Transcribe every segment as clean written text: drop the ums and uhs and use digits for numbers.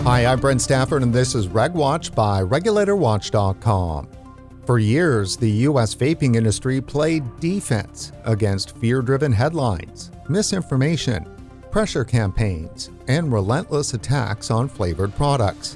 Hi, I'm Brent Stafford, and this is RegWatch by RegulatorWatch.com. For years, the U.S. vaping industry played defense against fear-driven headlines, misinformation, pressure campaigns, and relentless attacks on flavored products.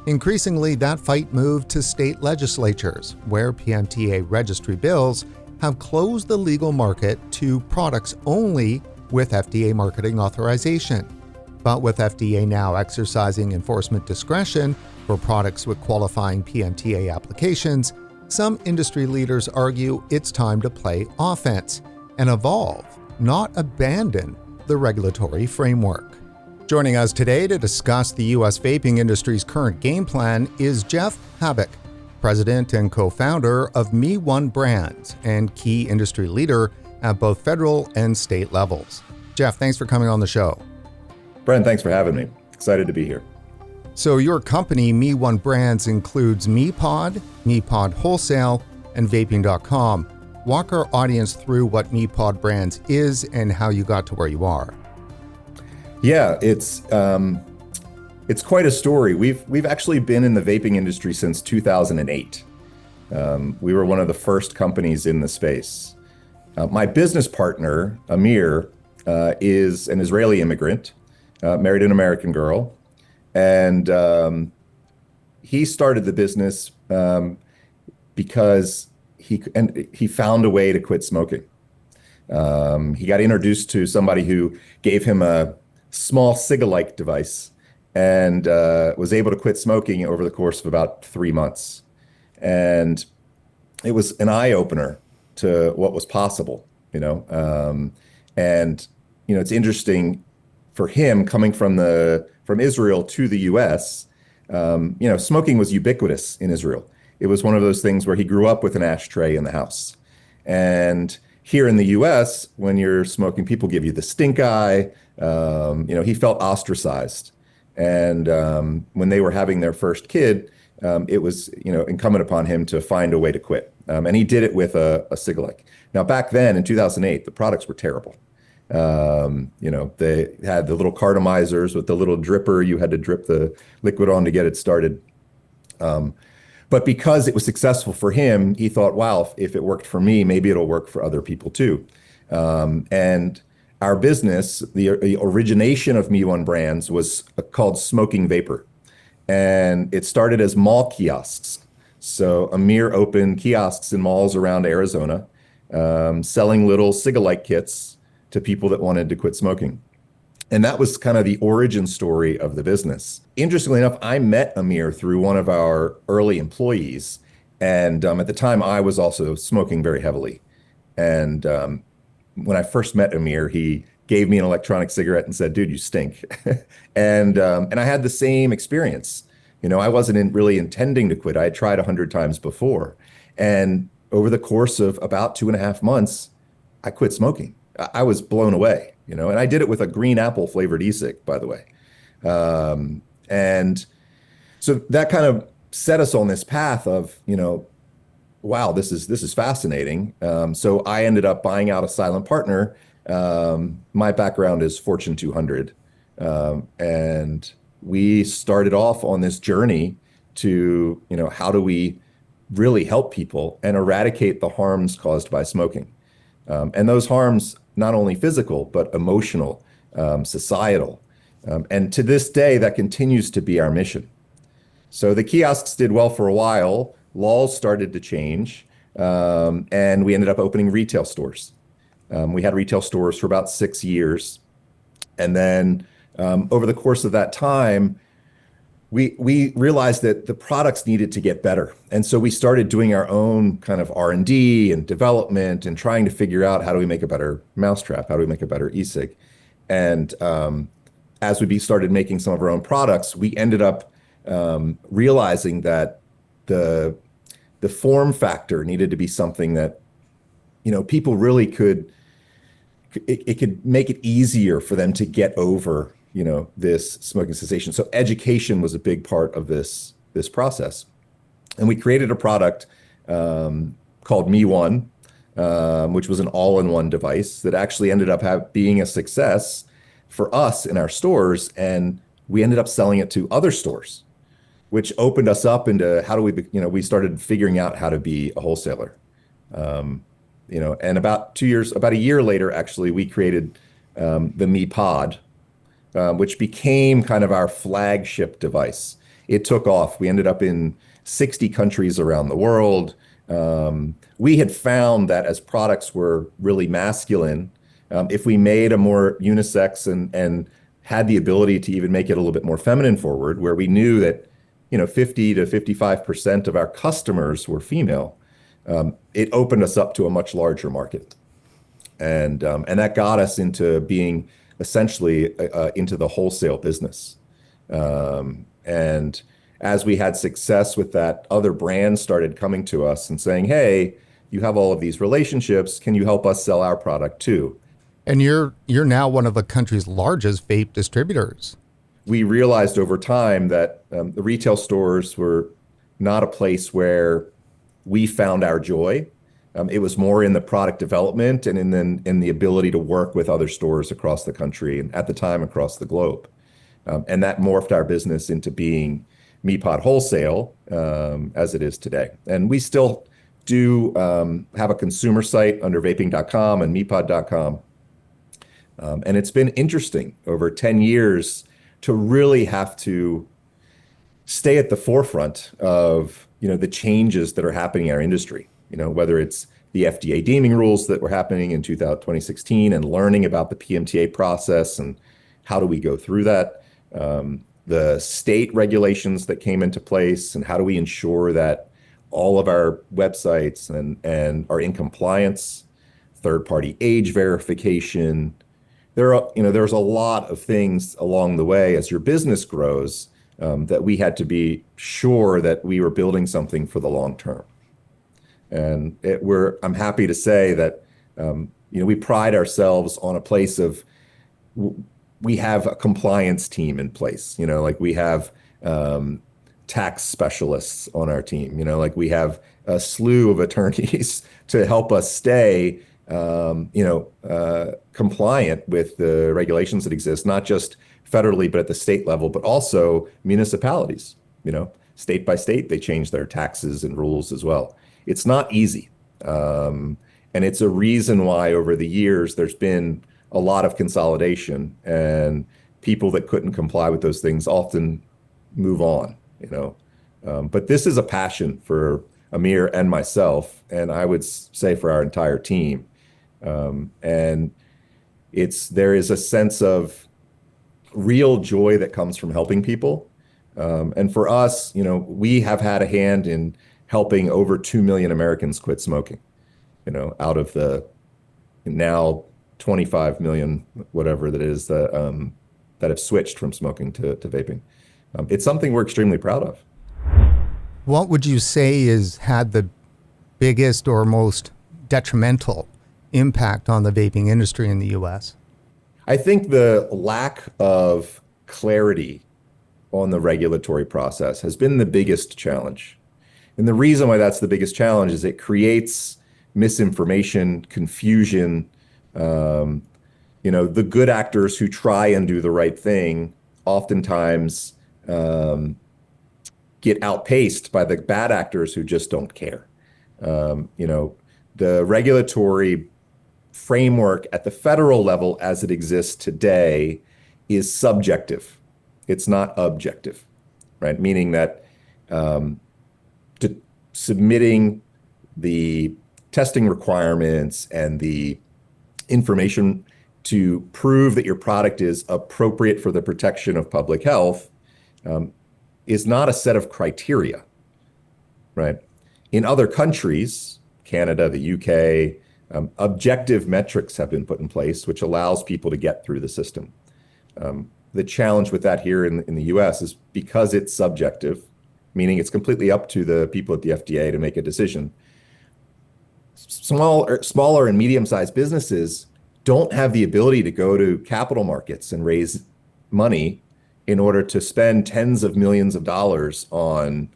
Increasingly, that fight moved to state legislatures, where PMTA registry bills have closed the legal market to products only with FDA marketing authorization. But with FDA now exercising enforcement discretion for products with qualifying PMTA applications, some industry leaders argue it's time to play offense and evolve, not abandon the regulatory framework. Joining us today to discuss the U.S. vaping industry's current game plan is Geoff Habicht, president and co-founder of Me1 Brands and key industry leader at both federal and state levels. Geoff, thanks for coming on the show. Brent, thanks for having me. Excited to be here. So your company, Me1 Brands, includes MePod, MePod Wholesale, and Vaping.com. Walk our audience through what MePod Brands is and how you got to where you are. Yeah, it's quite a story. We've actually been in the vaping industry since 2008. We were one of the first companies in the space. My business partner, Amir, is an Israeli immigrant, married an American girl, and he started the business because he found a way to quit smoking. He got introduced to somebody who gave him a small cig-alike device and was able to quit smoking over the course of about 3 months. And it was an eye-opener to what was possible, and it's interesting for him coming from Israel to the U.S. Smoking was ubiquitous in Israel. It was one of those things where he grew up with an ashtray in the house. And here in the U.S., when you're smoking, people give you the stink eye. He felt ostracized. And when they were having their first kid, it was incumbent upon him to find a way to quit. And he did it with a cig-alike. Now, back then in 2008, the products were terrible. They had the little cartomizers with the little dripper. You had to drip the liquid on to get it started. But because it was successful for him, he thought, wow, if it worked for me, maybe it'll work for other people too. And our business, the origination of Me1 Brands was called Smoking Vapor. And it started as mall kiosks. So Amir opened kiosks in malls around Arizona, selling little cig-alike kits to people that wanted to quit smoking. And that was kind of the origin story of the business. Interestingly enough, I met Amir through one of our early employees. And at the time, I was also smoking very heavily. And when I first met Amir, he gave me an electronic cigarette and said, dude, you stink. And I had the same experience. I wasn't really intending to quit. I had tried 100 times before. And over the course of about 2.5 months, I quit smoking. I was blown away, and I did it with a green apple flavored e-cig, by the way. And so that kind of set us on this path of, wow, this is fascinating. So I ended up buying out a silent partner. My background is Fortune 200. And we started off on this journey to, how do we really help people and eradicate the harms caused by smoking? And those harms, not only physical, but emotional, societal. And to this day, that continues to be our mission. So the kiosks did well for a while. Laws started to change. And we ended up opening retail stores. We had retail stores for about 6 years. And then over the course of that time, we realized that the products needed to get better. And so we started doing our own kind of R&D and development and trying to figure out how do we make a better mousetrap? How do we make a better e-cig? And as we started making some of our own products, we ended up realizing that the form factor needed to be something that, people really could make it easier for them to get over this smoking cessation. So education was a big part of this process. And we created a product called Me1, which was an all-in-one device that actually ended up being a success for us in our stores. And we ended up selling it to other stores, which opened us up into how do we, we started figuring out how to be a wholesaler. And about a year later, actually, we created the Mi Pod, which became kind of our flagship device. It took off. We ended up in 60 countries around the world. We had found that as products were really masculine, if we made a more unisex and had the ability to even make it a little bit more feminine forward, where we knew that 50 to 55% of our customers were female, it opened us up to a much larger market. And that got us into being essentially into the wholesale business. And as we had success with that, other brands started coming to us and saying, hey, you have all of these relationships. Can you help us sell our product too? And you're now one of the country's largest vape distributors. We realized over time that the retail stores were not a place where we found our joy. It was more in the product development and in the ability to work with other stores across the country and at the time across the globe. And that morphed our business into being Mi Pod Wholesale as it is today. And we still do have a consumer site under vaping.com and mipod.com. And it's been interesting over 10 years to really have to stay at the forefront of the changes that are happening in our industry. Whether it's the FDA deeming rules that were happening in 2016 and learning about the PMTA process and how do we go through that, the state regulations that came into place and how do we ensure that all of our websites and are in compliance, third-party age verification. There's a lot of things along the way as your business grows that we had to be sure that we were building something for the long term. And I'm happy to say that we pride ourselves on a place of we have a compliance team in place. Like we have tax specialists on our team. Like we have a slew of attorneys to help us stay compliant with the regulations that exist, not just federally, but at the state level, but also municipalities. State by state, they change their taxes and rules as well. It's not easy. And it's a reason why over the years, there's been a lot of consolidation and people that couldn't comply with those things often move on, But this is a passion for Amir and myself, and I would say for our entire team. And there is a sense of real joy that comes from helping people. And for us, we have had a hand in helping over 2 million Americans quit smoking, out of the now 25 million, whatever that is, that have switched from smoking to vaping. It's something we're extremely proud of. What would you say has had the biggest or most detrimental impact on the vaping industry in the U.S.? I think the lack of clarity on the regulatory process has been the biggest challenge. And the reason why that's the biggest challenge is it creates misinformation, confusion. The good actors who try and do the right thing oftentimes get outpaced by the bad actors who just don't care. The regulatory framework at the federal level as it exists today is subjective. It's not objective, right? Meaning that submitting the testing requirements and the information to prove that your product is appropriate for the protection of public health is not a set of criteria, right? In other countries, Canada, the UK, objective metrics have been put in place, which allows people to get through the system. The challenge with that here in the US is because it's subjective, meaning it's completely up to the people at the FDA to make a decision. Smaller and medium-sized businesses don't have the ability to go to capital markets and raise money in order to spend tens of millions of dollars on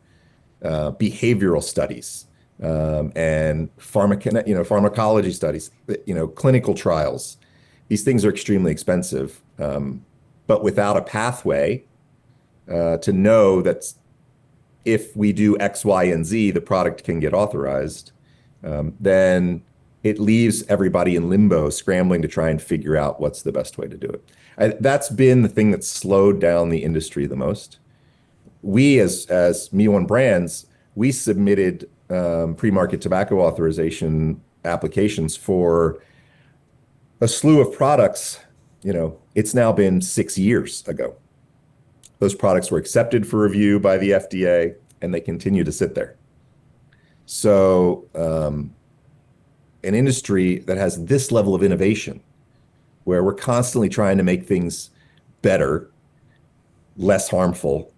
behavioral studies and pharmacology studies, clinical trials. These things are extremely expensive, but without a pathway to know that if we do X, Y, and Z, the product can get authorized, then it leaves everybody in limbo, scrambling to try and figure out what's the best way to do it. That's been the thing that's slowed down the industry the most. We, as Me1 Brands, we submitted pre-market tobacco authorization applications for a slew of products. It's now been 6 years ago. Those products were accepted for review by the FDA, and they continue to sit there. So an industry that has this level of innovation, where we're constantly trying to make things better, less harmful,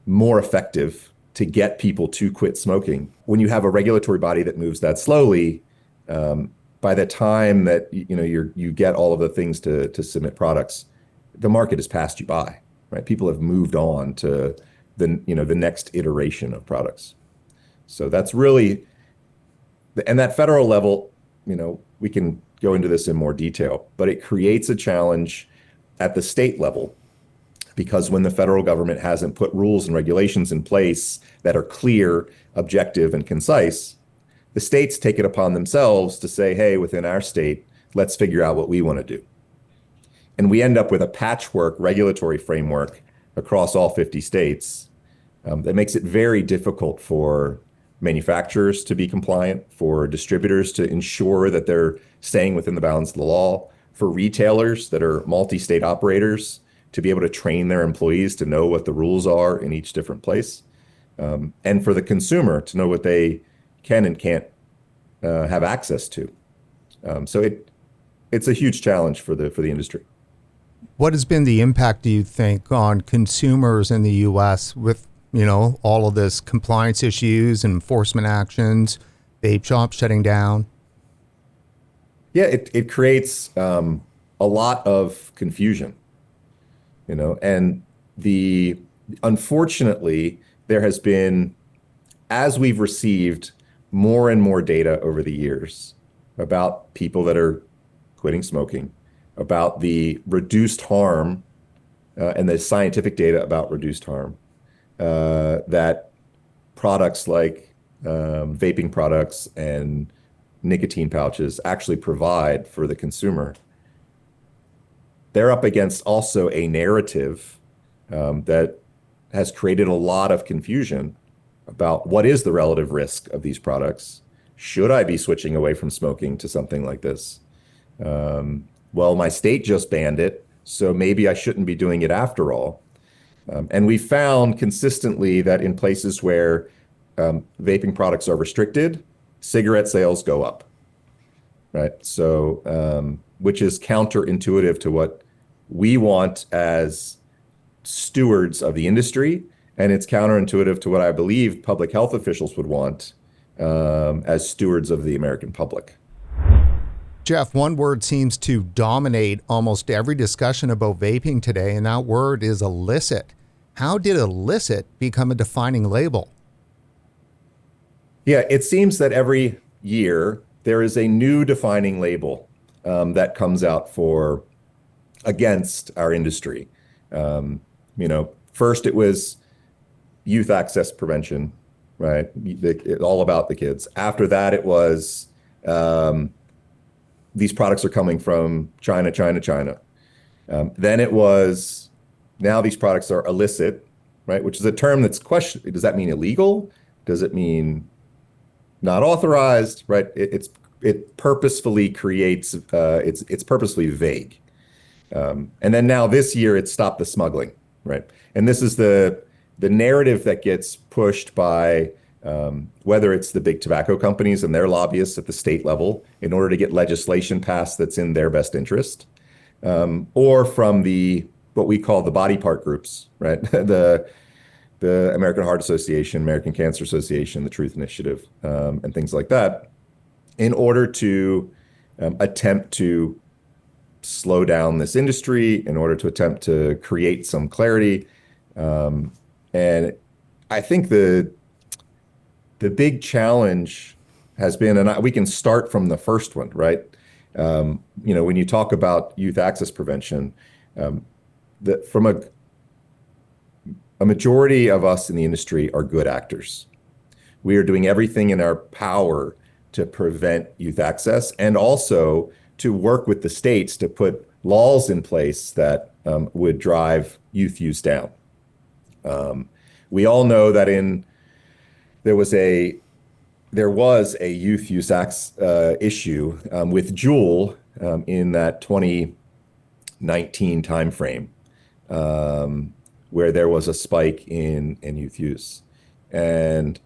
more effective to get people to quit smoking. When you have a regulatory body that moves that slowly, by the time that you get all of the things to submit products, the market has passed you by, right? People have moved on to the next iteration of products. So that's really, and that federal level, we can go into this in more detail, but it creates a challenge at the state level, because when the federal government hasn't put rules and regulations in place that are clear, objective, and concise, the states take it upon themselves to say, hey, within our state, let's figure out what we want to do. And we end up with a patchwork regulatory framework across all 50 states that makes it very difficult for manufacturers to be compliant, for distributors to ensure that they're staying within the bounds of the law, for retailers that are multi-state operators to be able to train their employees to know what the rules are in each different place, and for the consumer to know what they can and can't have access to. So it's a huge challenge for the industry. What has been the impact, do you think, on consumers in the U.S. with, all of this compliance issues, enforcement actions, vape shops shutting down? Yeah, it creates a lot of confusion, and unfortunately, there has been, as we've received more and more data over the years about people that are quitting smoking, about the reduced harm and the scientific data about reduced harm that products like vaping products and nicotine pouches actually provide for the consumer. They're up against also a narrative that has created a lot of confusion about what is the relative risk of these products. Should I be switching away from smoking to something like this? Well, my state just banned it, so maybe I shouldn't be doing it after all. And we found consistently that in places where vaping products are restricted, cigarette sales go up, right? So, which is counterintuitive to what we want as stewards of the industry, and it's counterintuitive to what I believe public health officials would want as stewards of the American public. Geoff, one word seems to dominate almost every discussion about vaping today, and that word is illicit. How did illicit become a defining label? Yeah, it seems that every year there is a new defining label that comes out against our industry. First it was youth access prevention, right? All about the kids. After that, it was these products are coming from China. Then it was, now these products are illicit, right? Which is a term that's questioned. Does that mean illegal? Does it mean not authorized, right? It purposefully creates, it's purposefully vague. And then now this year it's stop the smuggling, right? And this is the narrative that gets pushed by whether it's the big tobacco companies and their lobbyists at the state level in order to get legislation passed that's in their best interest, or from what we call the body part groups, right? The American Heart Association, American Cancer Association, the Truth Initiative, and things like that, in order to attempt to slow down this industry, in order to attempt to create some clarity. And I think the big challenge has been, and we can start from the first one, right? When you talk about youth access prevention, from a a majority of us in the industry are good actors. We are doing everything in our power to prevent youth access and also to work with the states to put laws in place that would drive youth use down. We all know that there was a youth use issue with Juul in that 2019 timeframe, where there was a spike in youth use. And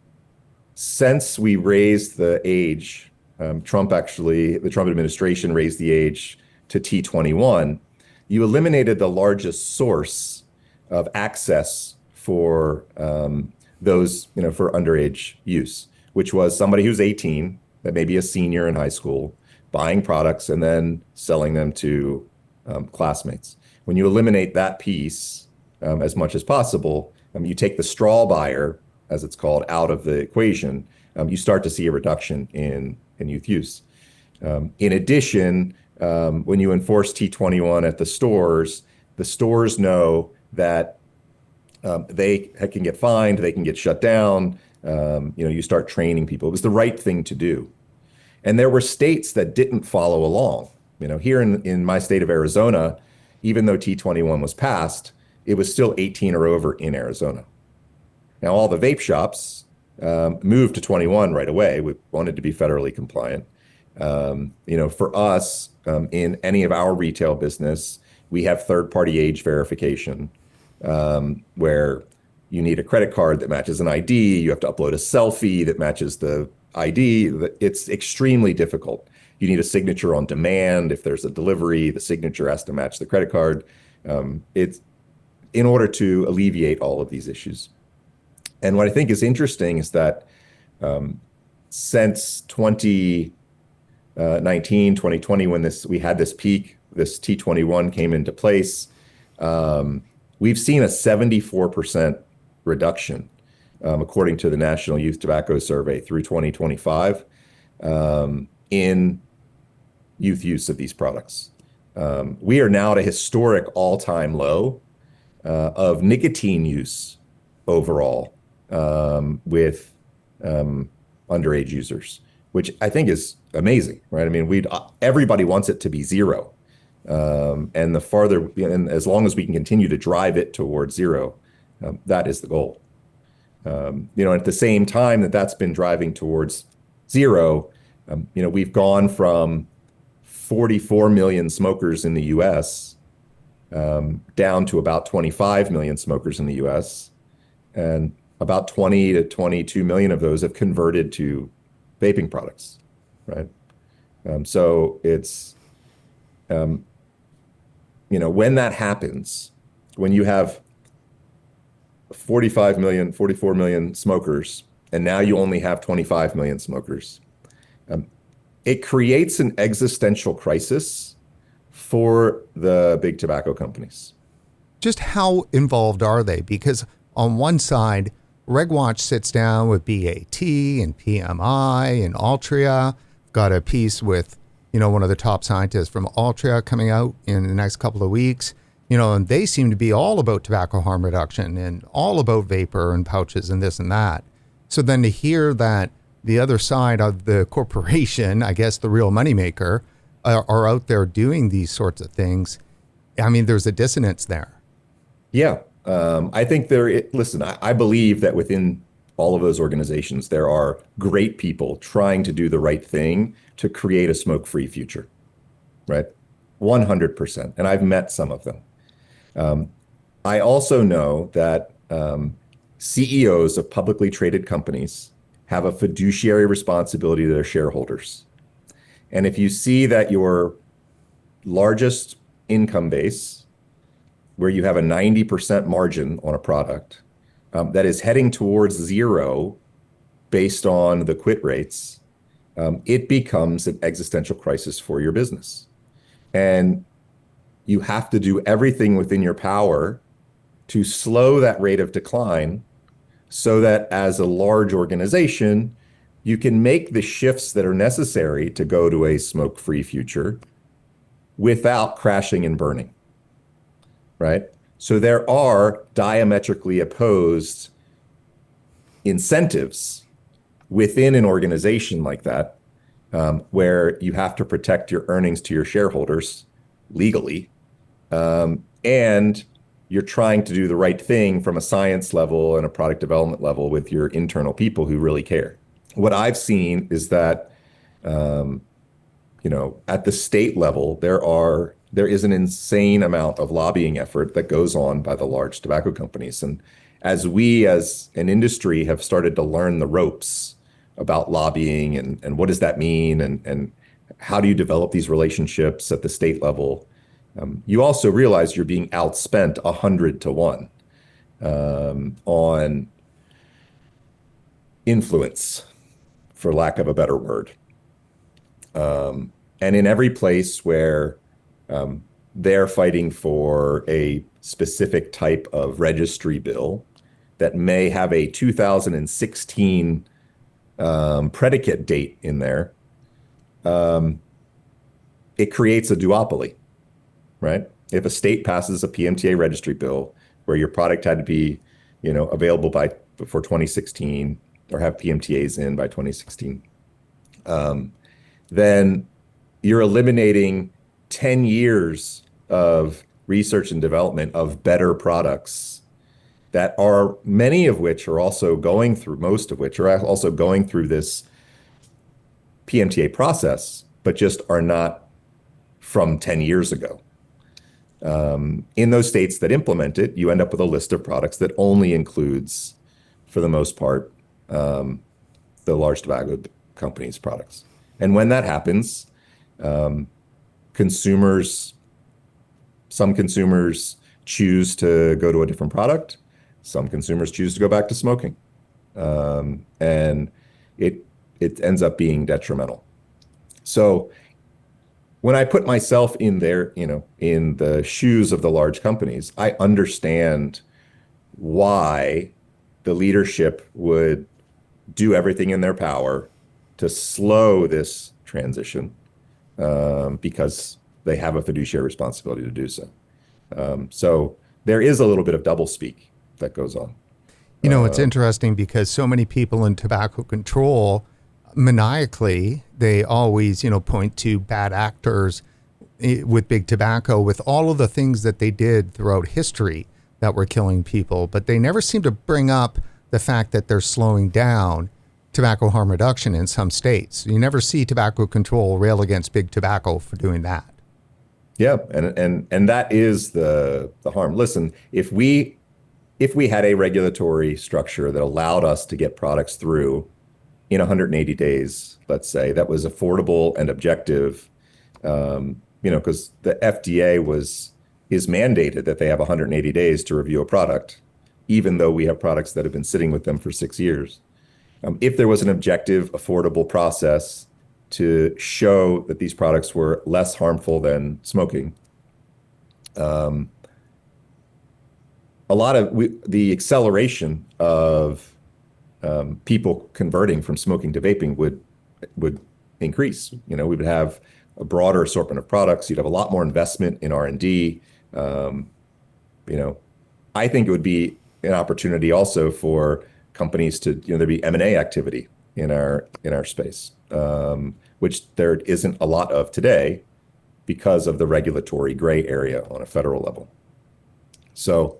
since we raised the age, the Trump administration raised the age to T21, you eliminated the largest source of access for those, for underage use, which was somebody who's 18, that may be a senior in high school, buying products and then selling them to classmates. When you eliminate that piece as much as possible, you take the straw buyer, as it's called, out of the equation, you start to see a reduction in youth use. In addition, when you enforce T21 at the stores know that they can get fined, they can get shut down. You start training people. It was the right thing to do. And there were states that didn't follow along. Here in my state of Arizona, even though T21 was passed, it was still 18 or over in Arizona. Now, all the vape shops moved to 21 right away. We wanted to be federally compliant. For us, in any of our retail business, we have third-party age verification, where you need a credit card that matches an ID. You have to upload a selfie that matches the ID. It's extremely difficult. You need a signature on demand. If there's a delivery, the signature has to match the credit card. It's in order to alleviate all of these issues. And what I think is interesting is that since 2019, 2020, when we had this peak, this T21 came into place, we've seen a 74% reduction, according to the National Youth Tobacco Survey through 2025, in youth use of these products. We are now at a historic all-time low of nicotine use overall with underage users, which I think is amazing, right? I mean, everybody wants it to be zero. And as long as we can continue to drive it towards zero, that is the goal. At the same time that's been driving towards zero, we've gone from 44 million smokers in the US down to about 25 million smokers in the US, and about 20 to 22 million of those have converted to vaping products, right? So it's, when that happens, when you have 44 million smokers, and now you only have 25 million smokers, it creates an existential crisis for the big tobacco companies. Just how involved are they? Because on one side, RegWatch sits down with BAT and PMI and Altria. Got a piece with, one of the top scientists from Altria coming out in the next couple of weeks. And they seem to be all about tobacco harm reduction and all about vapor and pouches and this and that. So then to hear that the other side of the corporation, I guess the real moneymaker, are out there doing these sorts of things, I mean, there's a dissonance there. Yeah. I think I believe that within all of those organizations, there are great people trying to do the right thing to create a smoke-free future, right? 100%. And I've met some of them. I also know that CEOs of publicly traded companies have a fiduciary responsibility to their shareholders. And if you see that your largest income base, where you have a 90% margin on a product, that is heading towards zero based on the quit rates, it becomes an existential crisis for your business. And you have to do everything within your power to slow that rate of decline so that as a large organization, you can make the shifts that are necessary to go to a smoke-free future without crashing and burning, right? So there are diametrically opposed incentives within an organization like that, where you have to protect your earnings to your shareholders legally, and you're trying to do the right thing from a science level and a product development level with your internal people who really care. What I've seen is that, at the state level, there is an insane amount of lobbying effort that goes on by the large tobacco companies. And as we as an industry have started to learn the ropes about lobbying and what does that mean and how do you develop these relationships at the state level, you also realize you're being outspent 100 to 1 on influence, for lack of a better word. And in every place where they're fighting for a specific type of registry bill that may have a 2016 predicate date in there, it creates a duopoly, right? If a state passes a PMTA registry bill where your product had to be, available before 2016 or have PMTAs in by 2016, then you're eliminating 10 years of research and development of better products that are many of which are also going through, most of which are also going through this PMTA process, but just are not from 10 years ago. In those states that implement it, you end up with a list of products that only includes, for the most part, the large tobacco companies' products. And when that happens, some consumers choose to go to a different product. Some consumers choose to go back to smoking. And it ends up being detrimental. So when I put myself in in the shoes of the large companies, I understand why the leadership would do everything in their power to slow this transition, because they have a fiduciary responsibility to do so. So there is a little bit of doublespeak that goes on. It's interesting because so many people in tobacco control, maniacally, they always, point to bad actors with big tobacco, with all of the things that they did throughout history that were killing people. But they never seem to bring up the fact that they're slowing down tobacco harm reduction in some states. You never see tobacco control rail against big tobacco for doing that. Yeah, and that is the harm. Listen, if we had a regulatory structure that allowed us to get products through in 180 days, let's say, that was affordable and objective, because the FDA is mandated that they have 180 days to review a product, even though we have products that have been sitting with them for 6 years. If there was an objective, affordable process to show that these products were less harmful than smoking, a lot of the acceleration of people converting from smoking to vaping would increase. We would have a broader assortment of products. You'd have a lot more investment in R&D. I think it would be an opportunity also for companies to, there'd be M&A activity in our space, which there isn't a lot of today because of the regulatory gray area on a federal level. So,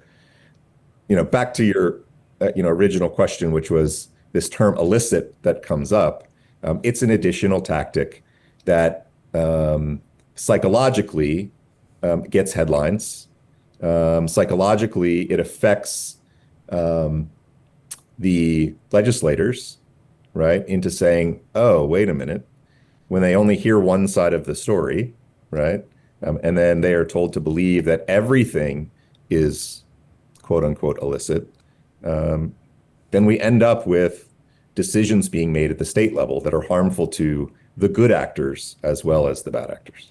back to your original question, which was this term illicit that comes up. It's an additional tactic that psychologically gets headlines. Psychologically, it affects the legislators, right, into saying, oh, wait a minute, when they only hear one side of the story, right, and then they are told to believe that everything is quote unquote illicit, then we end up with decisions being made at the state level that are harmful to the good actors as well as the bad actors.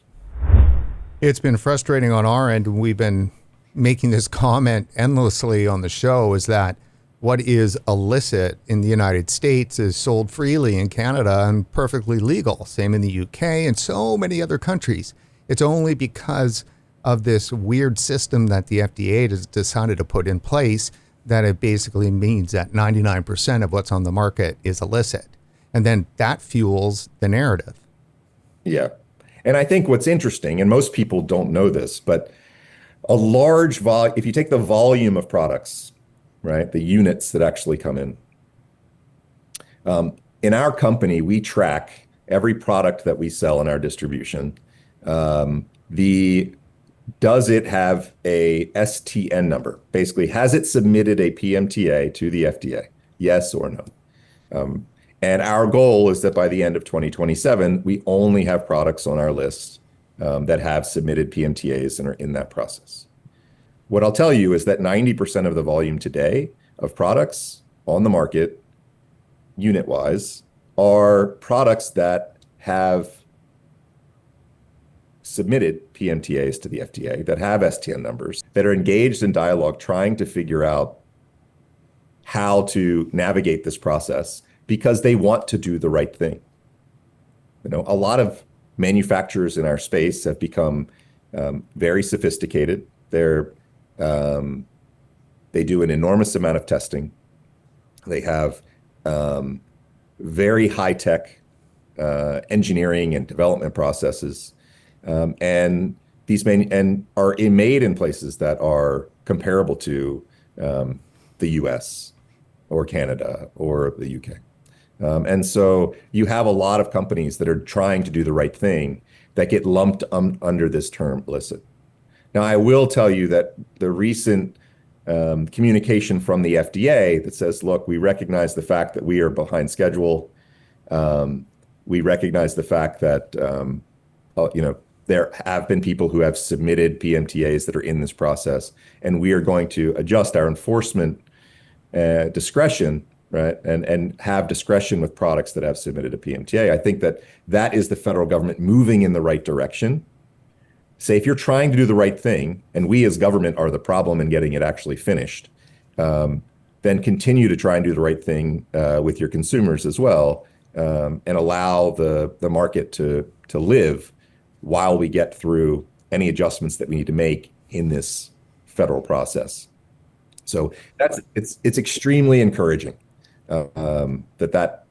It's been frustrating on our end, and we've been making this comment endlessly on the show, is that what is illicit in the United States is sold freely in Canada and perfectly legal. Same in the UK and so many other countries. It's only because of this weird system that the FDA has decided to put in place, that it basically means that 99% of what's on the market is illicit. And then that fuels the narrative. Yeah. And I think what's interesting, and most people don't know this, but a large volume, if you take the volume of products, right, the units that actually come in our company, we track every product that we sell in our distribution. Does it have a STN number? Basically, has it submitted a PMTA to the FDA? Yes or no? And our goal is that by the end of 2027, we only have products on our list that have submitted PMTAs and are in that process. What I'll tell you is that 90% of the volume today of products on the market, unit-wise, are products that have submitted PMTAs to the FDA, that have STN numbers, that are engaged in dialogue trying to figure out how to navigate this process because they want to do the right thing. A lot of manufacturers in our space have become very sophisticated. They do an enormous amount of testing. They have very high-tech engineering and development processes, and these are made in places that are comparable to the U.S. or Canada or the U.K. And so you have a lot of companies that are trying to do the right thing that get lumped under this term illicit. Now, I will tell you that the recent communication from the FDA that says, look, we recognize the fact that we are behind schedule. We recognize the fact that there have been people who have submitted PMTAs that are in this process, and we are going to adjust our enforcement discretion, right, and have discretion with products that have submitted a PMTA. I think that is the federal government moving in the right direction. Say, if you're trying to do the right thing, and we as government are the problem in getting it actually finished, then continue to try and do the right thing with your consumers as well, and allow the market to live while we get through any adjustments that we need to make in this federal process. So it's extremely encouraging that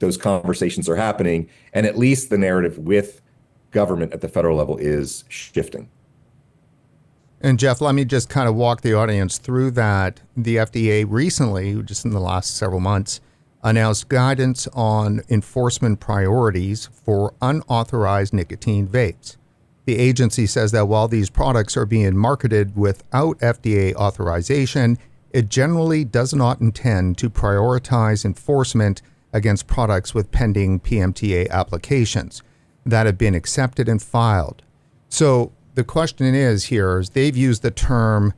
those conversations are happening, and at least the narrative with government at the federal level is shifting. And Geoff, let me just kind of walk the audience through that. The FDA recently, just in the last several months, announced guidance on enforcement priorities for unauthorized nicotine vapes. The agency says that while these products are being marketed without FDA authorization, it generally does not intend to prioritize enforcement against products with pending PMTA applications that have been accepted and filed. So the question is they've used the term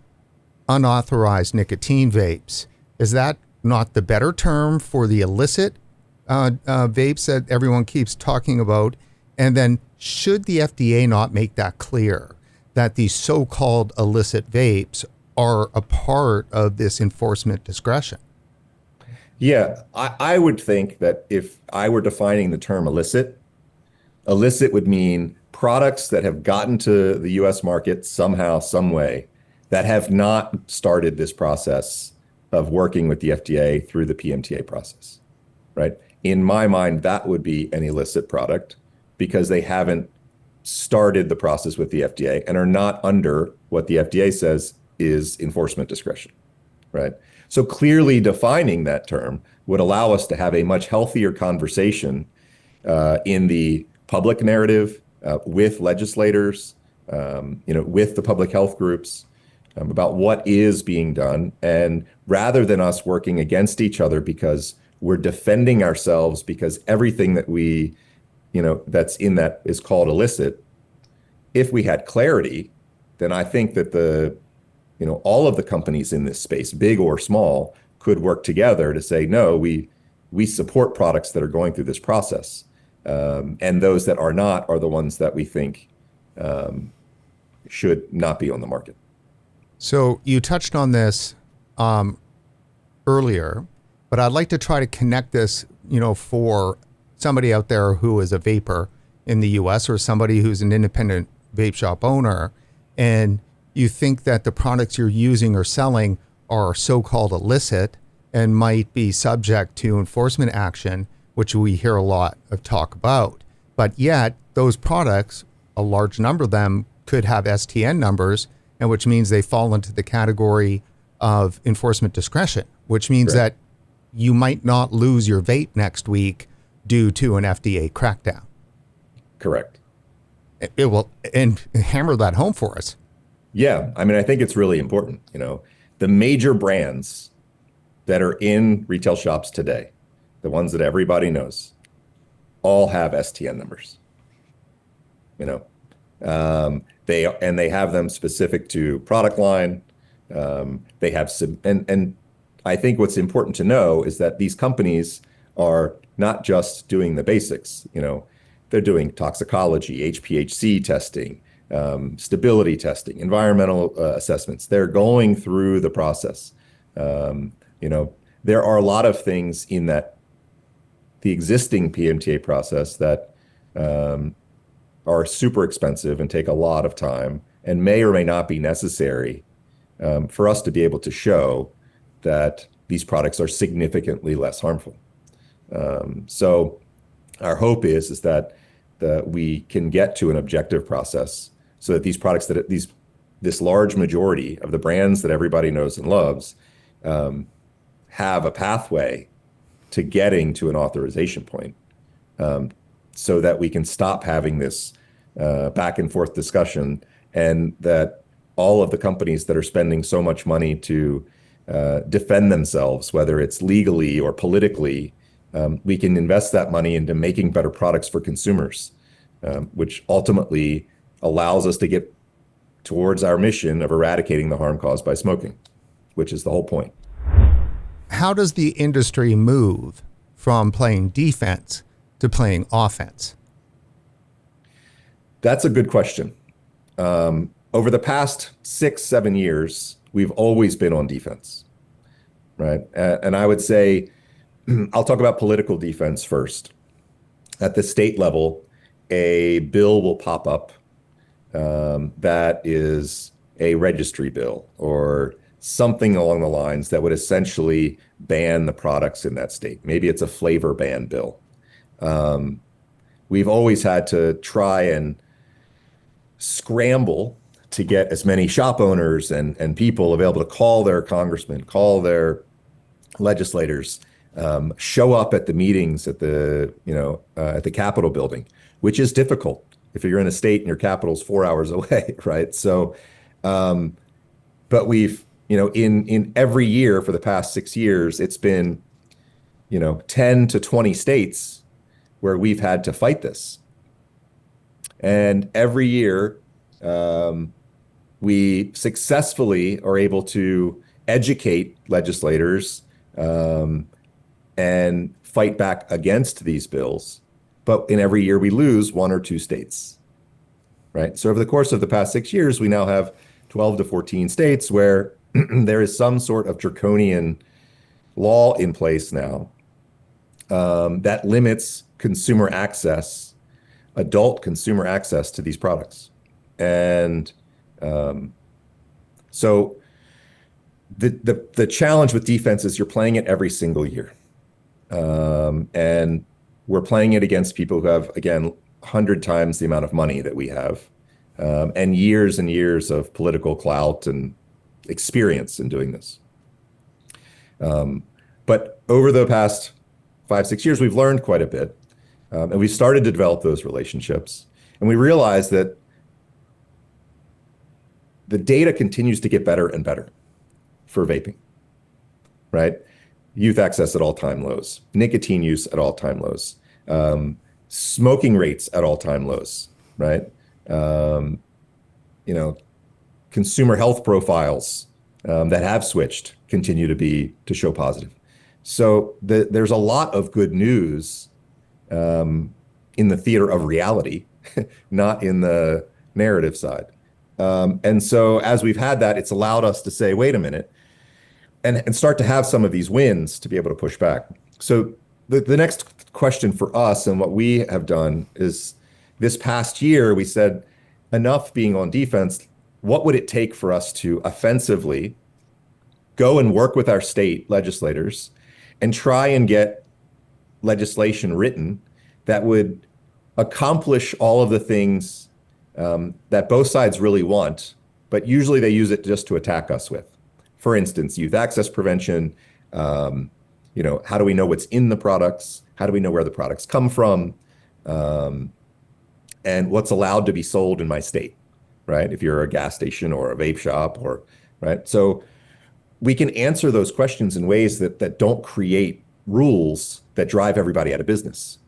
unauthorized nicotine vapes. Is that not the better term for the illicit vapes that everyone keeps talking about? And then should the FDA not make that clear that these so-called illicit vapes are a part of this enforcement discretion? Yeah, I would think that if I were defining the term illicit would mean products that have gotten to the US market somehow, some way, that have not started this process of working with the FDA through the PMTA process, right? In my mind, that would be an illicit product because they haven't started the process with the FDA and are not under what the FDA says is enforcement discretion, right? So clearly defining that term would allow us to have a much healthier conversation in the public narrative with legislators, with the public health groups about what is being done. And rather than us working against each other because we're defending ourselves because everything that that's in that is called illicit, if we had clarity, then I think that all of the companies in this space, big or small, could work together to say, no, we support products that are going through this process. And those that are not are the ones that we think should not be on the market. So you touched on this earlier, but I'd like to try to connect this, for somebody out there who is a vapor in the U.S. or somebody who's an independent vape shop owner and you think that the products you're using or selling are so-called illicit and might be subject to enforcement action, which we hear a lot of talk about. But yet those products, a large number of them could have STN numbers, and which means they fall into the category of enforcement discretion, which means that you might not lose your vape next week due to an FDA crackdown. Correct. It will, and hammer that home for us. Yeah, I mean, I think it's really important. The major brands that are in retail shops today, the ones that everybody knows, all have STN numbers. They have them specific to product line. They have some, and I think what's important to know is that these companies are not just doing the basics. They're doing toxicology, HPHC testing, stability testing, environmental assessments. They're going through the process. There are a lot of things in the existing PMTA process that are super expensive and take a lot of time and may or may not be necessary for us to be able to show that these products are significantly less harmful. So our hope is that we can get to an objective process so that these products, this large majority of the brands that everybody knows and loves, have a pathway to getting to an authorization point, so that we can stop having this back and forth discussion, and that all of the companies that are spending so much money to defend themselves, whether it's legally or politically, we can invest that money into making better products for consumers, which ultimately allows us to get towards our mission of eradicating the harm caused by smoking, which is the whole point. How does the industry move from playing defense to playing offense? That's a good question. Over the past 6-7 years, we've always been on defense, right? And I would say, I'll talk about political defense first. At the state level, a bill will pop up that is a registry bill or something along the lines that would essentially ban the products in that state. Maybe it's a flavor ban bill. We've always had to try and scramble to get as many shop owners and people available to call their congressmen, call their legislators, show up at the meetings at the Capitol building, which is difficult if you're in a state and your capital's 4 hours away, right? So, but we've, in every year for the past 6 years, it's been, 10 to 20 states where we've had to fight this. And every year, we successfully are able to educate legislators and fight back against these bills. But in every year, we lose 1 or 2 states, right? So over the course of the past 6 years, we now have 12 to 14 states where there is some sort of draconian law in place now that limits consumer access, adult consumer access to these products. And so the challenge with defense is you're playing it every single year. And we're playing it against people who have, again, 100 times the amount of money that we have, and years of political clout and experience in doing this. But over the past 5-6 years, we've learned quite a bit. And we started to develop those relationships. And we realized that the data continues to get better and better for vaping, right? Youth access at all-time lows, nicotine use at all-time lows, smoking rates at all-time lows, right? Consumer health profiles that have switched continue to show positive. So there's a lot of good news in the theater of reality, not in the narrative side. And so as we've had that, it's allowed us to say, wait a minute, and start to have some of these wins to be able to push back. So the next question for us and what we have done is this past year, we said, enough being on defense, what would it take for us to offensively go and work with our state legislators and try and get legislation written that would accomplish all of the things that both sides really want, but usually they use it just to attack us with. For instance, youth access prevention. How do we know what's in the products? How do we know where the products come from? And what's allowed to be sold in my state, right? If you're a gas station or a vape shop, or right. So we can answer those questions in ways that don't create rules that drive everybody out of business.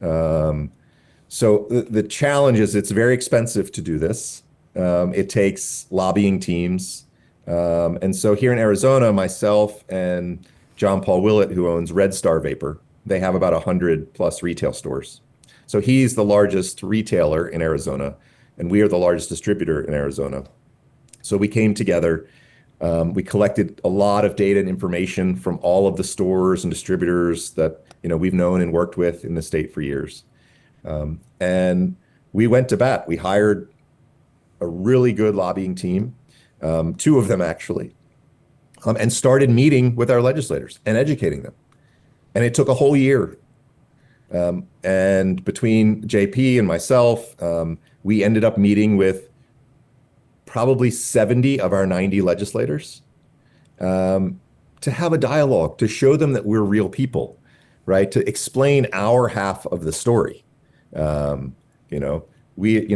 So the challenge is it's very expensive to do this. It takes lobbying teams. And so here in Arizona, myself and John Paul Willett, who owns Red Star Vapor, they have about 100 plus retail stores. So he's the largest retailer in Arizona, and we are the largest distributor in Arizona. So we came together. We collected a lot of data and information from all of the stores and distributors that we've known and worked with in the state for years. And we went to bat. We hired a really good lobbying team, two of them actually, and started meeting with our legislators and educating them. And it took a whole year. And between JP and myself, we ended up meeting with probably 70 of our 90 legislators to have a dialogue, to show them that we're real people, right? To explain our half of the story. In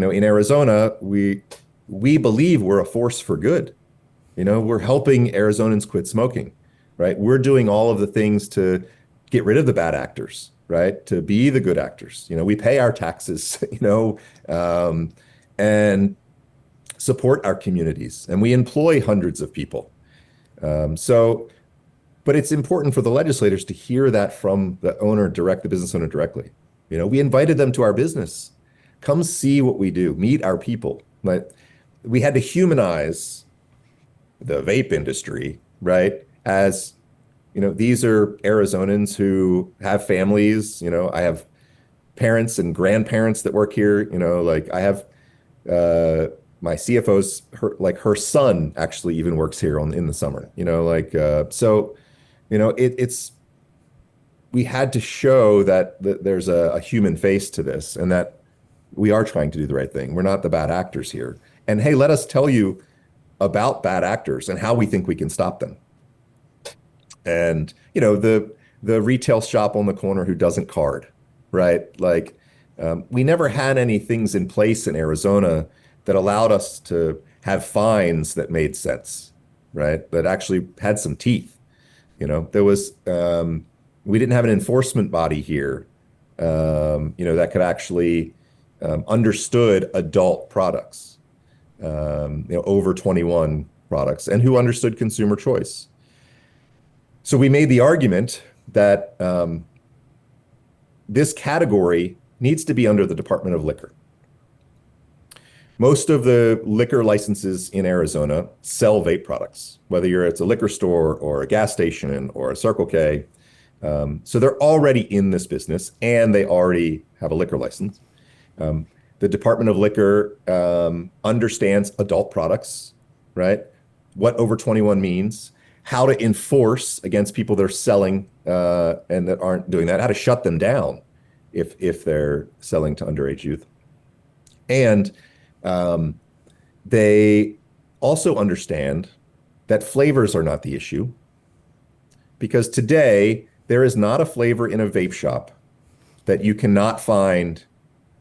Arizona, we believe we're a force for good. We're helping Arizonans quit smoking, right? We're doing all of the things to get rid of the bad actors, right? To be the good actors. We pay our taxes, and support our communities, and we employ hundreds of people. But it's important for the legislators to hear that from the business owner directly. We invited them to our business. Come see what we do, meet our people. But we had to humanize the vape industry, right? As these are Arizonans who have families. I have parents and grandparents that work here. I have my CFO's her son actually even works here in the summer. It's we had to show that there's a human face to this, and that we are trying to do the right thing. We're not the bad actors here. And hey, let us tell you about bad actors and how we think we can stop them. And the retail shop on the corner who doesn't card, right? We never had any things in place in Arizona that allowed us to have fines that made sense, right? That actually had some teeth. There was we didn't have an enforcement body here, that could actually understood adult products, over 21 products, and who understood consumer choice. So we made the argument that this category needs to be under the Department of Liquor. Most of the liquor licenses in Arizona sell vape products, whether it's a liquor store or a gas station or a Circle K. So they're already in this business, and they already have a liquor license. The Department of Liquor understands adult products, right? What over 21 means, how to enforce against people that are selling and that aren't doing that, how to shut them down if they're selling to underage youth. And they also understand that flavors are not the issue, because today there is not a flavor in a vape shop that you cannot find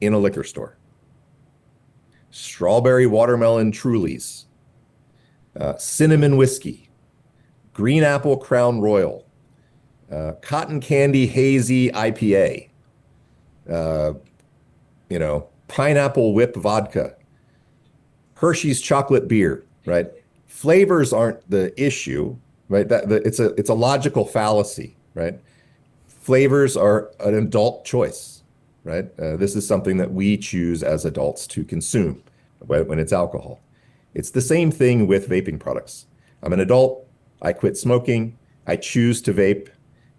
in a liquor store. Strawberry watermelon Trulies, cinnamon whiskey, green apple Crown Royal, cotton candy hazy IPA, pineapple whip vodka, Hershey's chocolate beer, right? Flavors aren't the issue, right? It's a logical fallacy, right? Flavors are an adult choice, right? This is something that we choose as adults to consume when it's alcohol. It's the same thing with vaping products. I'm an adult. I quit smoking. I choose to vape,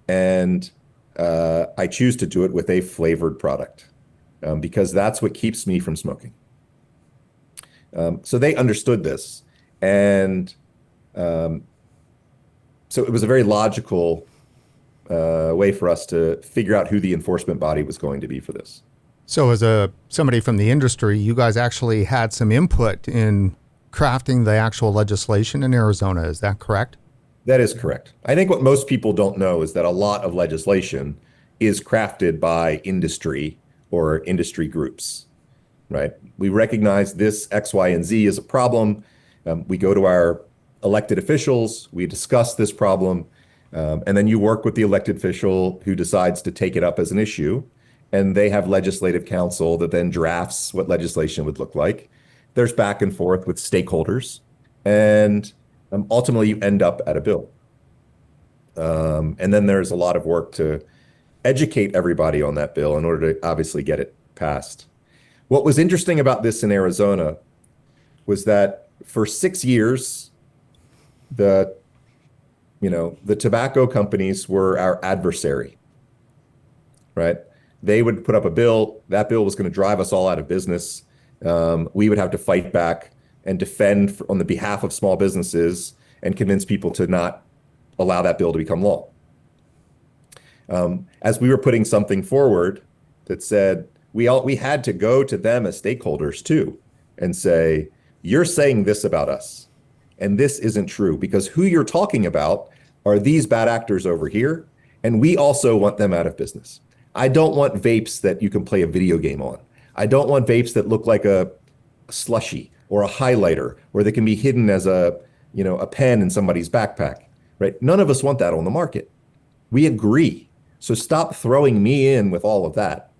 and I choose to do it with a flavored product because that's what keeps me from smoking. So they understood this. And so it was a very logical way for us to figure out who the enforcement body was going to be for this. So as somebody from the industry, you guys actually had some input in crafting the actual legislation in Arizona. Is that correct? That is correct. I think what most people don't know is that a lot of legislation is crafted by industry or industry groups, right? We recognize this X, Y, and Z is a problem. We go to our elected officials, we discuss this problem, and then you work with the elected official who decides to take it up as an issue. And they have legislative counsel that then drafts what legislation would look like. There's back and forth with stakeholders, and ultimately you end up at a bill. And then there's a lot of work to educate everybody on that bill in order to obviously get it passed. What was interesting about this in Arizona was that for 6 years, the tobacco companies were our adversary, right? They would put up a bill. That bill was going to drive us all out of business. We would have to fight back and defend on the behalf of small businesses and convince people to not allow that bill to become law. As we were putting something forward that said we had to go to them as stakeholders too and say, you're saying this about us, and this isn't true because who you're talking about are these bad actors over here, and we also want them out of business. I don't want vapes that you can play a video game on. I don't want vapes that look like a slushie or a highlighter where they can be hidden as a pen in somebody's backpack, right? None of us want that on the market. We agree. So stop throwing me in with all of that.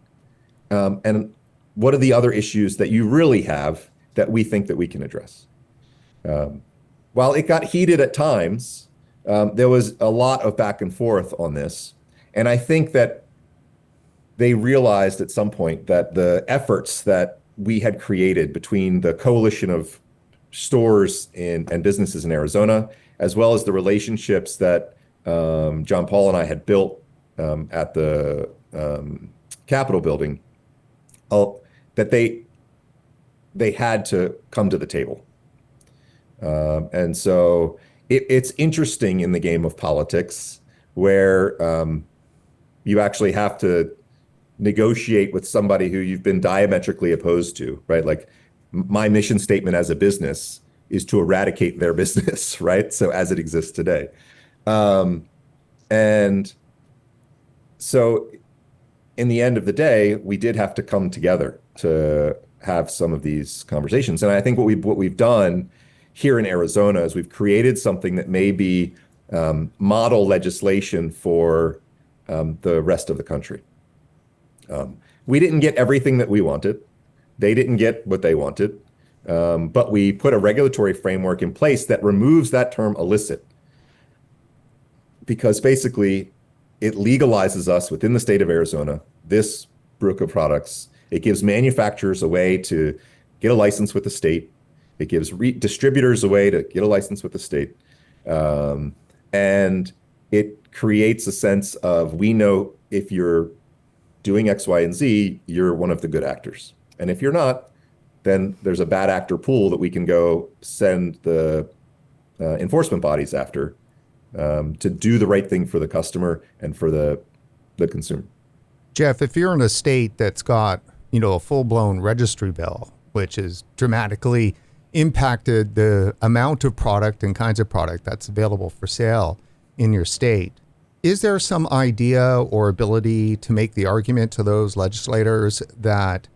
And what are the other issues that you really have that we think that we can address? While it got heated at times, there was a lot of back and forth on this. And I think that they realized at some point that the efforts that we had created between the coalition of stores and businesses in Arizona, as well as the relationships that John Paul and I had built at the Capitol building, that they had to come to the table. And so it's interesting in the game of politics where you actually have to negotiate with somebody who you've been diametrically opposed to, right? Like my mission statement as a business is to eradicate their business, right? So as it exists today. And so in the end of the day, we did have to come together to have some of these conversations. And I think what we've done here in Arizona is we've created something that may be model legislation for the rest of the country. We didn't get everything that we wanted. They didn't get what they wanted. But we put a regulatory framework in place that removes that term illicit, because basically it legalizes us within the state of Arizona, this group of products. It gives manufacturers a way to get a license with the state. It gives distributors a way to get a license with the state. And it creates a sense of, we know if you're doing X, Y, and Z, you're one of the good actors. And if you're not, then there's a bad actor pool that we can go send the enforcement bodies after to do the right thing for the customer and for the consumer. Geoff, if you're in a state that's got, a full-blown registry bill, which has dramatically impacted the amount of product and kinds of product that's available for sale in your state, is there some idea or ability to make the argument to those legislators that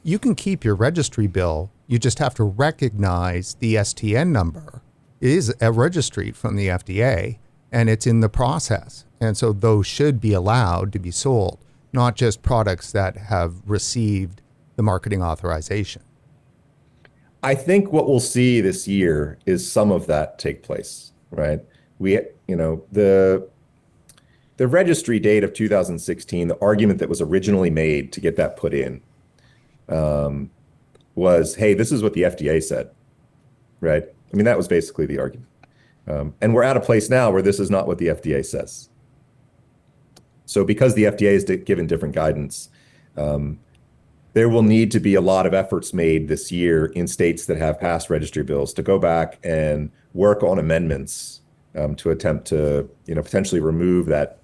you can keep your registry bill, you just have to recognize the STN number is a registry from the FDA and it's in the process. And so those should be allowed to be sold, not just products that have received the marketing authorization. I think what we'll see this year is some of that take place, right? The registry date of 2016, the argument that was originally made to get that put in was, hey, this is what the FDA said, right? I mean, that was basically the argument. And we're at a place now where this is not what the FDA says. So because the FDA has given different guidance, there will need to be a lot of efforts made this year in states that have passed registry bills to go back and work on amendments to attempt to, potentially remove that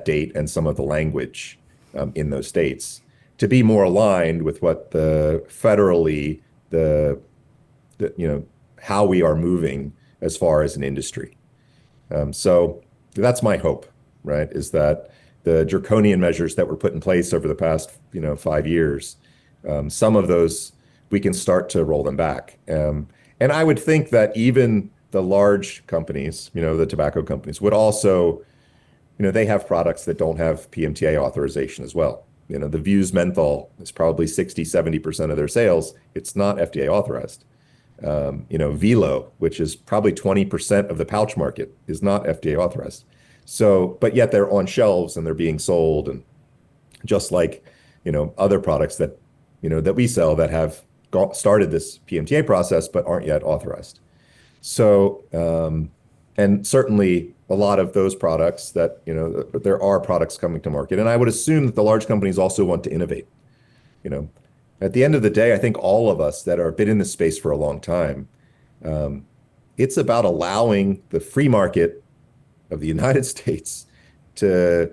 date and some of the language in those states to be more aligned with what the federally the how we are moving as far as an industry. So that's my hope, right? Is that the draconian measures that were put in place over the past, 5 years, some of those we can start to roll them back. And I would think that even the large companies, the tobacco companies, would also, they have products that don't have PMTA authorization as well. The Vuse menthol is probably 60-70% of their sales. It's not FDA authorized. Velo, which is probably 20% of the pouch market, is not FDA authorized. So, but yet they're on shelves and they're being sold, and just like, other products that, that we sell that have started this PMTA process but aren't yet authorized. So, and certainly a lot of those products that, there are products coming to market. And I would assume that the large companies also want to innovate. At the end of the day, I think all of us that have been in this space for a long time, it's about allowing the free market of the United States to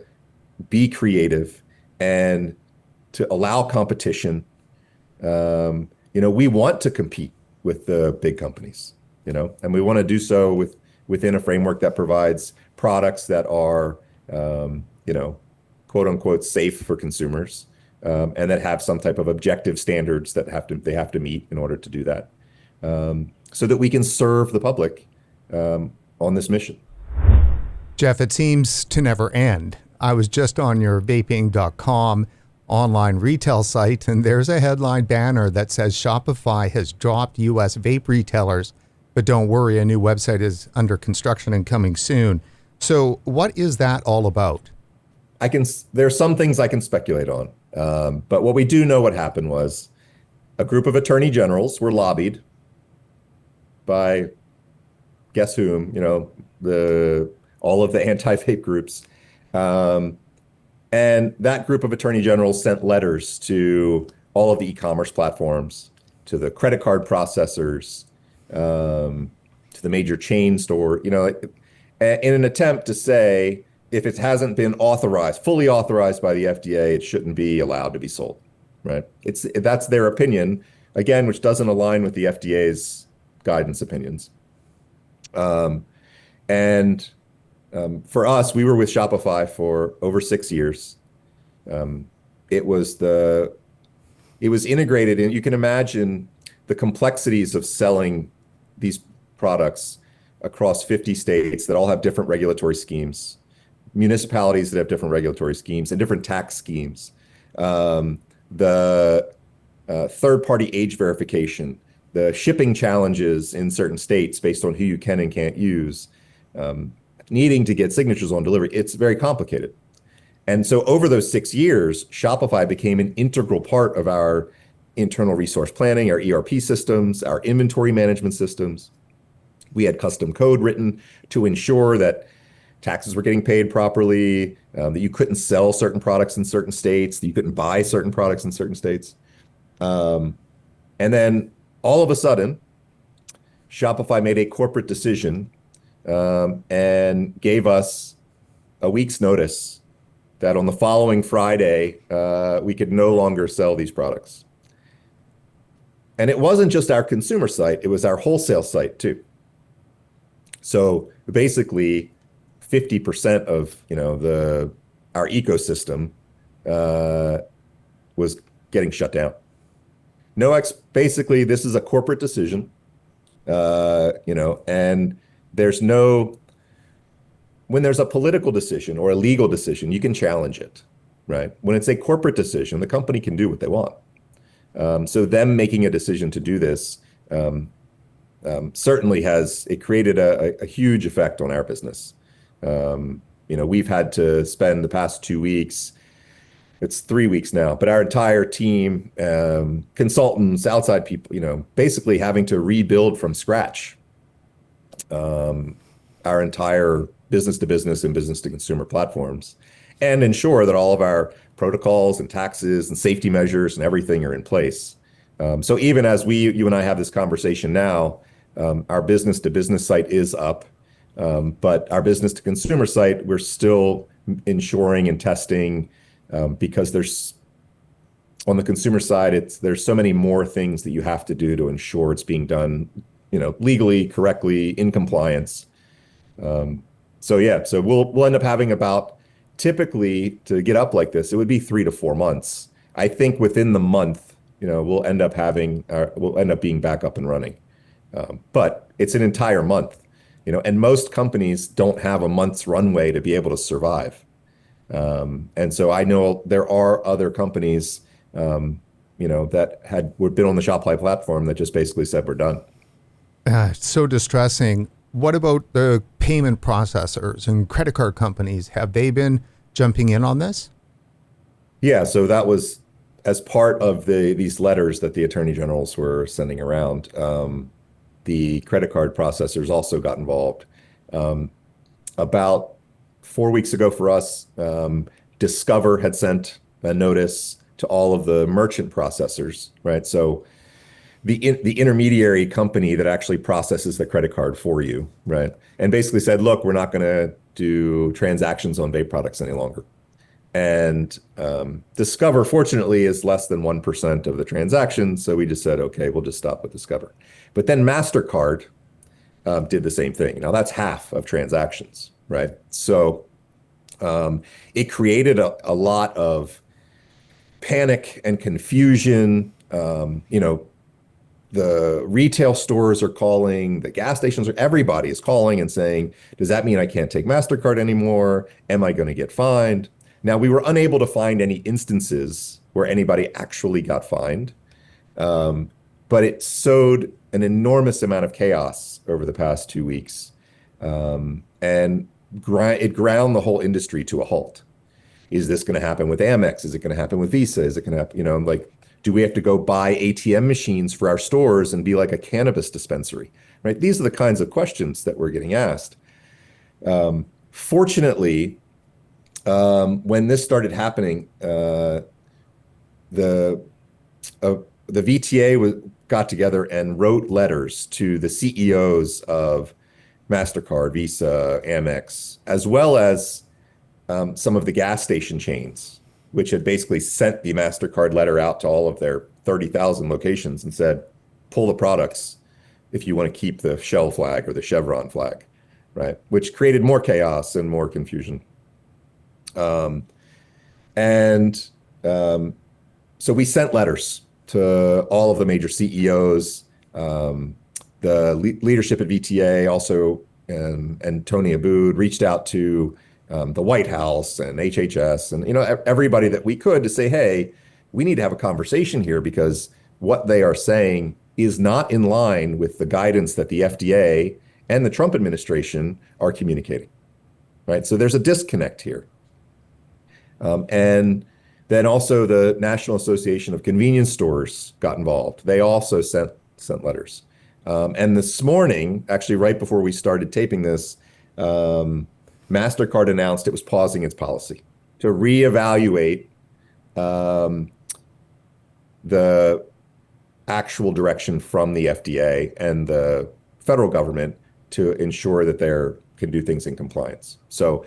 be creative and to allow competition. We want to compete with the big companies, and we want to do so within a framework that provides products that are, quote unquote, safe for consumers, and that have some type of objective standards that they have to meet in order to do that, so that we can serve the public on this mission. Geoff, it seems to never end. I was just on your vaping.com online retail site, and there's a headline banner that says Shopify has dropped U.S. vape retailers, but don't worry, a new website is under construction and coming soon. So what is that all about? There's some things I can speculate on, but what we do know what happened was a group of attorney generals were lobbied by, guess whom, all of the anti-vape groups. And that group of attorney generals sent letters to all of the e-commerce platforms, to the credit card processors, to the major chain store, in an attempt to say, if it hasn't been fully authorized by the FDA, it shouldn't be allowed to be sold, right? That's their opinion, again, which doesn't align with the FDA's guidance opinions. And for us, we were with Shopify for over 6 years. It was integrated in. You can imagine the complexities of selling these products across 50 states that all have different regulatory schemes, municipalities that have different regulatory schemes and different tax schemes. The third-party age verification, the shipping challenges in certain states based on who you can and can't use, needing to get signatures on delivery. It's very complicated. And so over those 6 years, Shopify became an integral part of our internal resource planning, our ERP systems, our inventory management systems. We had custom code written to ensure that taxes were getting paid properly, that you couldn't sell certain products in certain states, that you couldn't buy certain products in certain states. And then all of a sudden, Shopify made a corporate decision and gave us a week's notice that on the following Friday, we could no longer sell these products. And it wasn't just our consumer site, it was our wholesale site too. So basically 50% of, our ecosystem was getting shut down. Basically this is a corporate decision, and when there's a political decision or a legal decision, you can challenge it, right? When it's a corporate decision, the company can do what they want. So them making a decision to do this certainly it created a huge effect on our business. We've had to spend the past 2 weeks, it's 3 weeks now, but our entire team, consultants, outside people, basically having to rebuild from scratch our entire business to business and business to consumer platforms, and ensure that all of our protocols and taxes and safety measures and everything are in place. So even as you and I have this conversation now, our business to business site is up, but our business to consumer site, we're still ensuring and testing, because on the consumer side, there's so many more things that you have to do to ensure it's being done, legally, correctly, in compliance. So we'll end up having about, typically to get up like this, it would be 3 to 4 months. I think within the month, we'll end up being back up and running. But it's an entire month, and most companies don't have a month's runway to be able to survive. And so I know there are other companies, that would been on the Shopify platform that just basically said, we're done. It's so distressing. What about the payment processors and credit card companies? Have they been jumping in on this? Yeah, so that was as part of these letters that the attorney generals were sending around. The credit card processors also got involved. About 4 weeks ago for us, Discover had sent a notice to all of the merchant processors, right? So the intermediary company that actually processes the credit card for you, right? And basically said, look, we're not going to do transactions on vape products any longer. And Discover, fortunately, is less than 1% of the transactions. So we just said, okay, we'll just stop with Discover. But then MasterCard did the same thing. Now that's half of transactions, right? So it created a lot of panic and confusion. The retail stores are calling, the gas stations everybody is calling and saying, does that mean I can't take MasterCard anymore? Am I going to get fined? Now, we were unable to find any instances where anybody actually got fined, but it sowed an enormous amount of chaos over the past 2 weeks, and it ground the whole industry to a halt. Is this going to happen with Amex? Is it going to happen with Visa? Is it going to happen, do we have to go buy ATM machines for our stores and be like a cannabis dispensary, right? These are the kinds of questions that we're getting asked. Fortunately, when this started happening, the VTA got together and wrote letters to the CEOs of MasterCard, Visa, Amex, as well as some of the gas station chains, which had basically sent the MasterCard letter out to all of their 30,000 locations and said, pull the products if you want to keep the Shell flag or the Chevron flag, right? Which created more chaos and more confusion. So we sent letters to all of the major CEOs, the leadership at VTA also, and Tony Abood reached out to the White House and HHS and everybody that we could to say, hey, we need to have a conversation here because what they are saying is not in line with the guidance that the FDA and the Trump administration are communicating, right? So there's a disconnect here. And then also the National Association of Convenience Stores got involved. They also sent letters. And this morning, actually right before we started taping this, MasterCard announced it was pausing its policy to reevaluate the actual direction from the FDA and the federal government to ensure that they can do things in compliance. So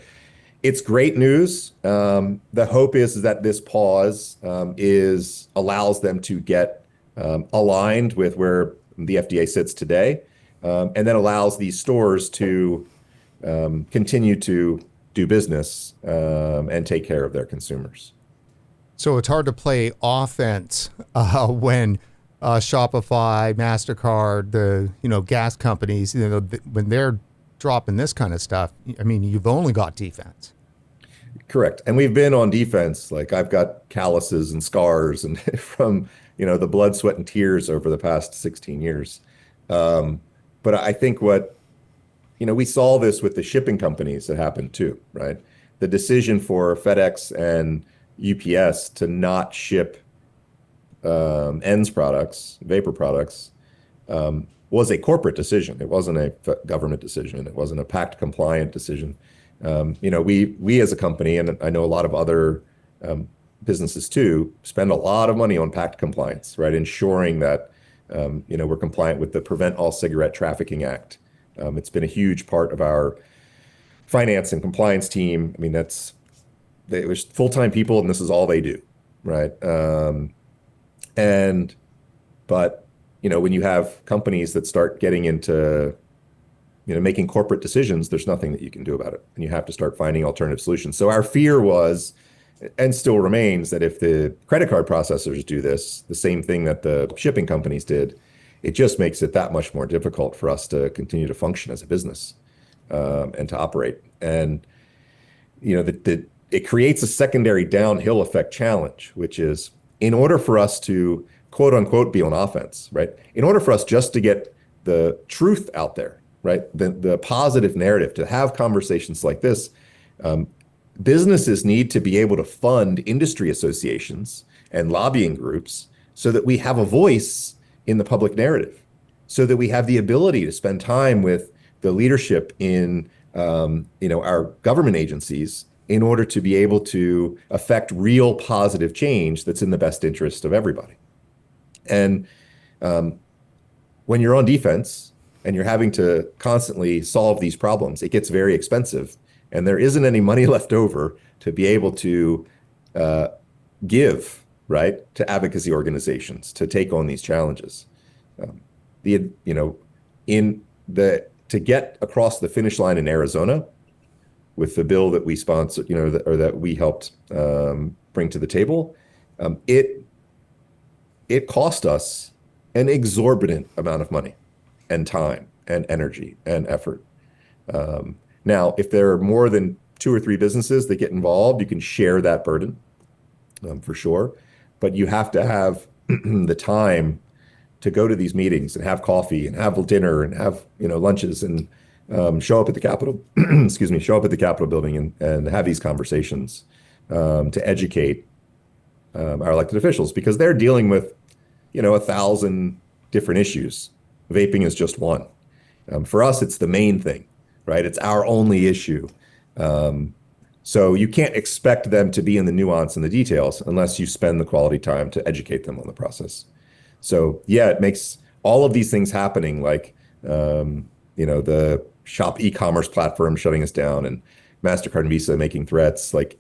it's great news. The hope is that this pause allows them to get aligned with where the FDA sits today, and then allows these stores to continue to do business and take care of their consumers. So it's hard to play offense when Shopify, MasterCard, the gas companies, when they're dropping this kind of stuff. I mean, you've only got defense. Correct, and we've been on defense. Like I've got calluses and scars, and from the blood, sweat, and tears over the past 16 years. But I think we saw this with the shipping companies that happened too, right? The decision for FedEx and UPS to not ship ENDS products, vapor products, was a corporate decision. It wasn't a government decision. It wasn't a PACT compliant decision. We as a company, and I know a lot of other businesses too, spend a lot of money on pact compliance, right? Ensuring that we're compliant with the Prevent All Cigarette Trafficking Act. It's been a huge part of our finance and compliance team. I mean, they were full-time people, and this is all they do, right? But when you have companies that start getting into making corporate decisions, there's nothing that you can do about it, and you have to start finding alternative solutions. So our fear was, and still remains, that if the credit card processors do this, the same thing that the shipping companies did, it just makes it that much more difficult for us to continue to function as a business, and to operate. And it creates a secondary downhill effect challenge, which is, in order for us to quote unquote be on offense, right? In order for us just to get the truth out there, right? The positive narrative, to have conversations like this, businesses need to be able to fund industry associations and lobbying groups so that we have a voice in the public narrative, so that we have the ability to spend time with the leadership in our government agencies in order to be able to affect real positive change that's in the best interest of everybody. And when you're on defense and you're having to constantly solve these problems, it gets very expensive, and there isn't any money left over to be able to give, right, to advocacy organizations to take on these challenges. To get across the finish line in Arizona with the bill that we sponsored, or that we helped bring to the table, it cost us an exorbitant amount of money and time and energy and effort. Now, if there are more than 2 or 3 businesses that get involved, you can share that burden, for sure. But you have to have the time to go to these meetings and have coffee and have dinner and have lunches and show up at the Capitol, show up at the Capitol building and have these conversations to educate our elected officials, because they're dealing with 1,000 different issues. Vaping is just one. For us, it's the main thing, right? It's our only issue. So you can't expect them to be in the nuance and the details unless you spend the quality time to educate them on the process. So yeah, it makes all of these things happening, like the shop e-commerce platform shutting us down and MasterCard and Visa making threats, like,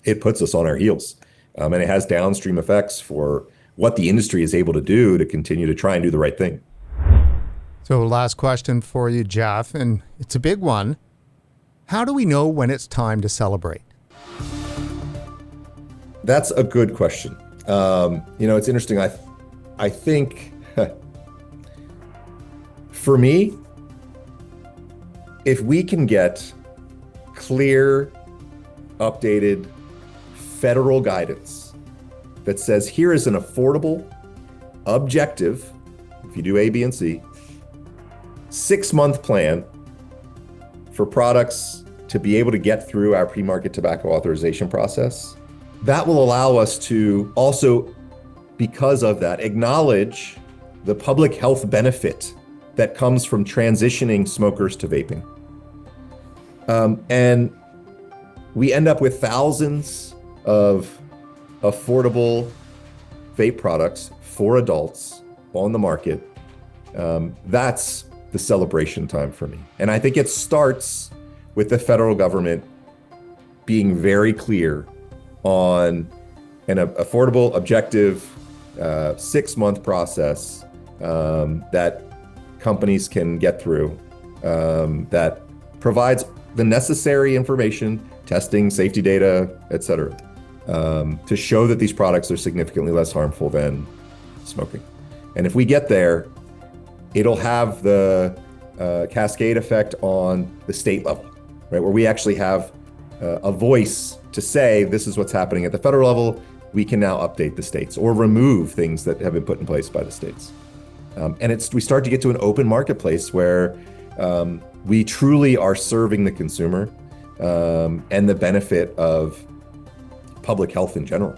it puts us on our heels. And it has downstream effects for what the industry is able to do to continue to try and do the right thing. So last question for you, Geoff, and it's a big one. How do we know when it's time to celebrate? That's a good question. It's interesting. I think for me, if we can get clear, updated federal guidance that says, here is an affordable, objective, if you do A, B, and C, 6-month plan for products to be able to get through our pre-market tobacco authorization process, that will allow us to also, because of that, acknowledge the public health benefit that comes from transitioning smokers to vaping. And we end up with thousands of affordable vape products for adults on the market. That's the celebration time for me. And I think it starts with the federal government being very clear on an affordable, objective, 6-month process that companies can get through, that provides the necessary information, testing, safety data, et cetera, to show that these products are significantly less harmful than smoking. And if we get there, it'll have the cascade effect on the state level, right? Where we actually have a voice to say, this is what's happening at the federal level. We can now update the states or remove things that have been put in place by the states. And we start to get to an open marketplace where we truly are serving the consumer and the benefit of public health in general.